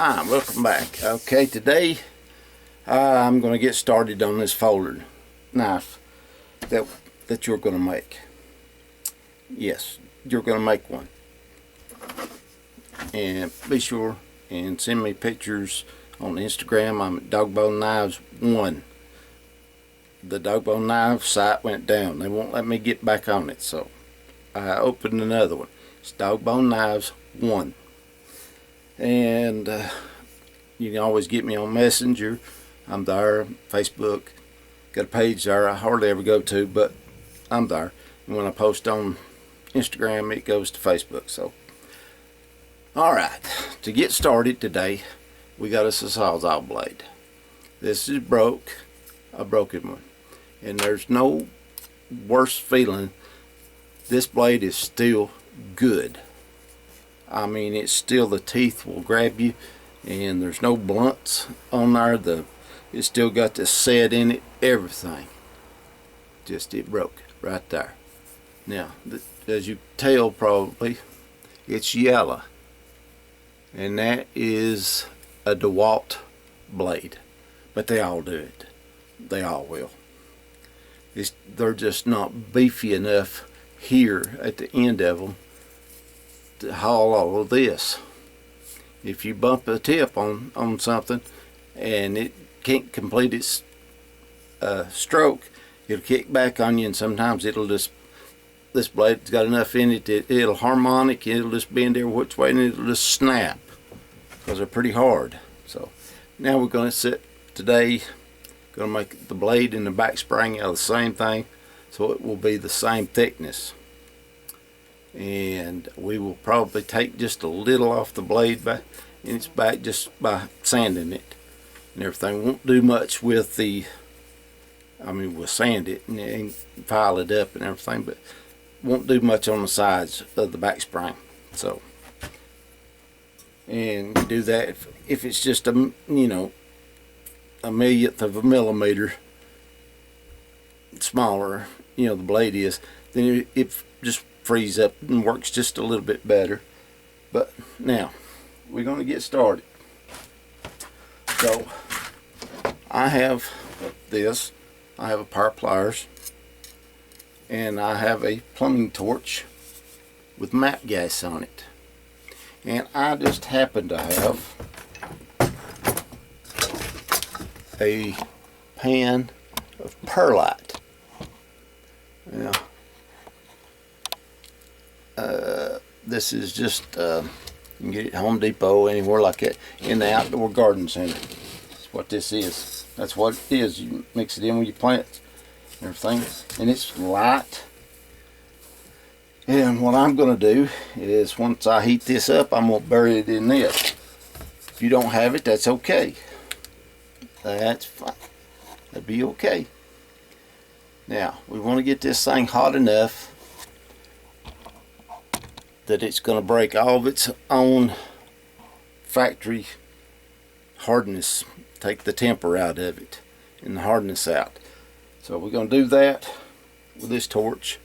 Hi, welcome back. Okay, today I'm going to get started on this folder knife that you're going to make. Yes, you're going to make one. And be sure and send me pictures on Instagram. I'm at Dogbone Knives 1. The Dogbone Knives site went down. They won't let me get back on it, so I opened another one. It's Dogbone Knives 1. And you can always get me on Messenger. I'm there. Facebook, got a page there I hardly ever go to, but I'm there. And when I post on Instagram, it goes to Facebook. So alright, to get started today, we got us a sawzall blade. This is a broken one, and there's no worse feeling. This blade is still good. I mean, it's still, the teeth will grab you, and there's no blunts on there. It's still got the set in it, everything. Just it broke right there. Now, as you tell probably, it's yellow, and that is a DeWalt blade, but they all do it. They all will. They're just not beefy enough here at the end of them to haul all of this. If you bump a tip on something and it can't complete its stroke, it'll kick back on you, and sometimes this blade's got enough in it that it'll harmonic, it'll just bend every which way, and it'll just snap because they're pretty hard. So now we're going to sit today, going to make the blade and the back spring out of the same thing, so it will be the same thickness. And we will probably take just a little off the blade in its back just by sanding it and everything. Won't do much with we'll sand it and file it up and everything, but won't do much on the sides of the back spring. So, and you do that if it's just a millionth of a millimeter smaller, the blade is, then it just frees up and works just a little bit better. But now we're going to get started. So I have this. I have a pair of pliers, and I have a plumbing torch with MAP gas on it, and I just happen to have a pan of perlite. Now, this is just you can get it at Home Depot, anywhere like that, in the outdoor garden center. That's what this is. That's what it is. You mix it in with your plants and everything, and it's light. And what I'm going to do is, once I heat this up, I'm going to bury it in this. If you don't have it, that's okay. That's fine. That'd be okay. Now, we want to get this thing hot enough that it's going to break all of its own factory hardness, take the temper out of it and the hardness out. So we're going to do that with this torch,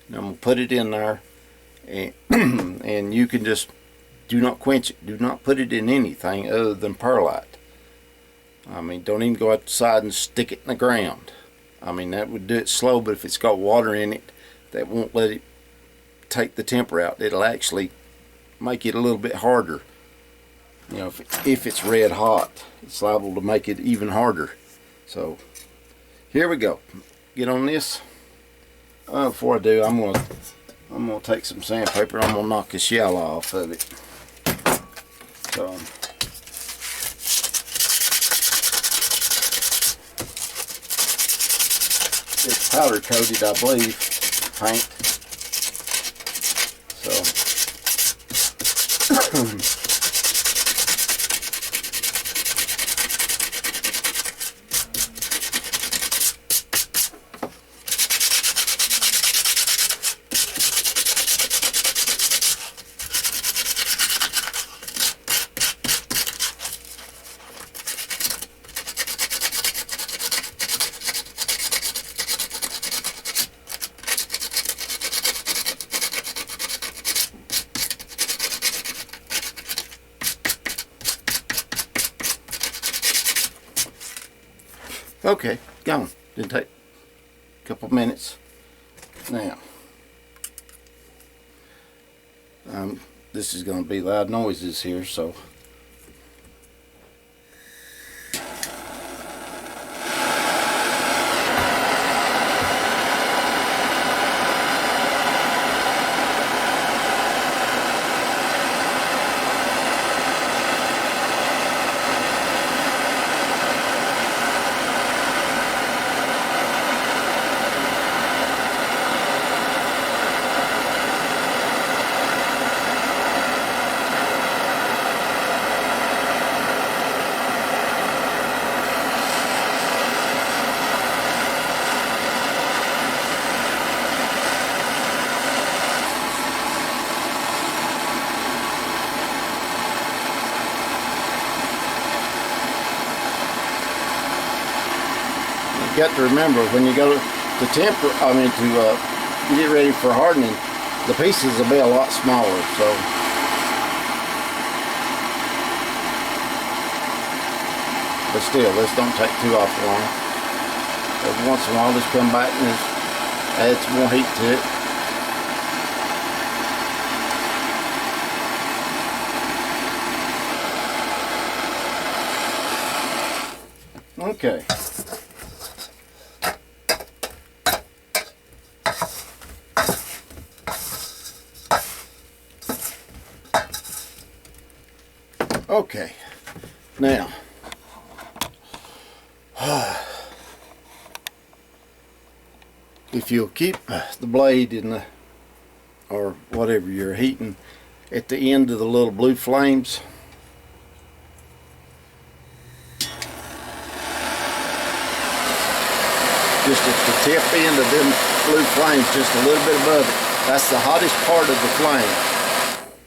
and I'm going to put it in there, and and you can just do not quench it. Do not put it in anything other than perlite. I mean, don't even go outside and stick it in the ground. I mean, that would do it slow, but if it's got water in it, that won't let it take the temper out. It'll actually make it a little bit harder. If it's red hot, it's liable to make it even harder. So here we go. Get on this. Before I do, I'm gonna take some sandpaper. I'm gonna knock the shell off of it. So it's powder coated, I believe, paint. So Okay, gone. Didn't take a couple minutes. Now, this is going to be loud noises here, so you got to remember when you go to temper, to get ready for hardening, the pieces will be a lot smaller. So, but still, this don't take too awful long. Every once in a while, just come back and just add some more heat to it. Okay. Okay, now, if you'll keep the blade in the, or whatever you're heating, at the end of the little blue flames, just at the tip end of them blue flames, just a little bit above it, that's the hottest part of the flame.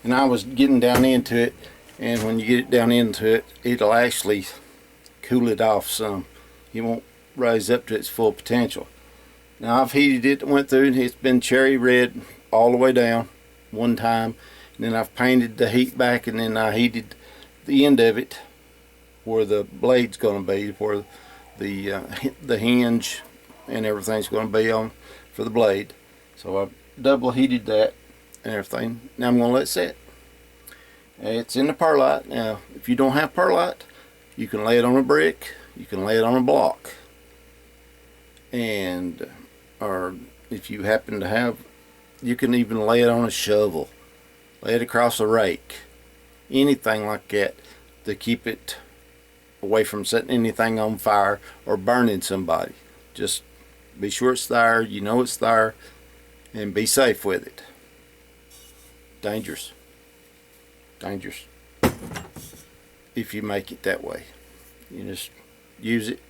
And I was getting down into it, and when you get it down into it, it'll actually cool it off some. It won't rise up to its full potential. Now I've heated it, went through, and it's been cherry red all the way down one time, and then I've painted the heat back, and then I heated the end of it where the blade's going to be, where the hinge and everything's going to be on for the blade. So I've double heated that and everything. Now I'm going to let it set. It's in the perlite. Now if you don't have perlite, you can lay it on a brick, you can lay it on a block, and or if you happen to have, you can even lay it on a shovel, lay it across a rake, anything like that to keep it away from setting anything on fire or burning somebody. Just be sure it's there, you know it's there, and be safe with it. Dangerous if you make it that way. You just use it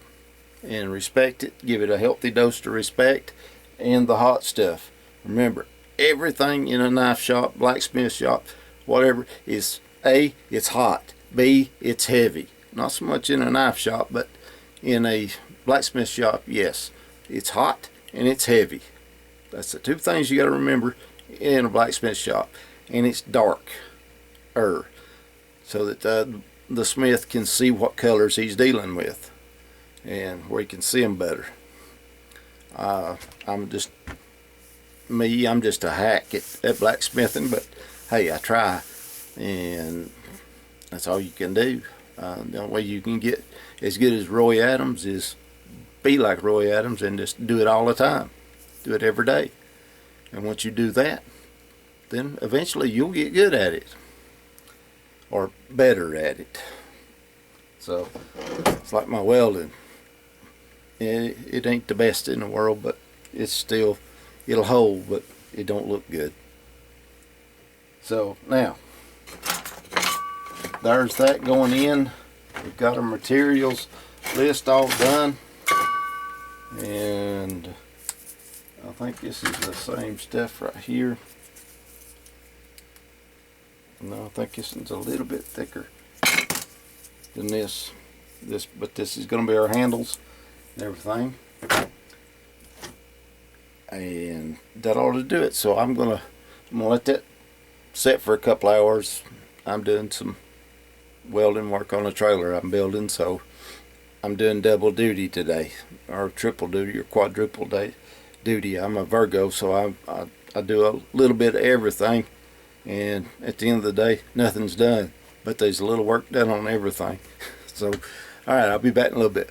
and respect it, give it a healthy dose of respect. And the hot stuff, remember, everything in a knife shop, blacksmith shop, whatever, is A, it's hot, B, it's heavy. Not so much in a knife shop, but in a blacksmith shop, yes, it's hot and it's heavy. That's the two things you got to remember in a blacksmith shop. And it's dark, so that the smith can see what colors he's dealing with, and where he can see them better. I'm just a hack at blacksmithing, but hey, I try, and that's all you can do. The only way you can get as good as Roy Adams is be like Roy Adams and just do it all the time. Do it every day. And once you do that, then eventually you'll get good at it, or better at it. So it's like my welding. It ain't the best in the world, but it's still, it'll hold, but it don't look good. So now, there's that going in. We've got our materials list all done, and I think this is the same stuff right here. No, I think this one's a little bit thicker than this. But this is going to be our handles and everything, and that ought to do it. So I'm gonna let that set for a couple hours. I'm doing some welding work on a trailer I'm building, so I'm doing double duty today, or triple duty, or quadruple duty. I'm a Virgo, so I do a little bit of everything, and at the end of the day, nothing's done, but there's a little work done on everything. So, all right, I'll be back in a little bit.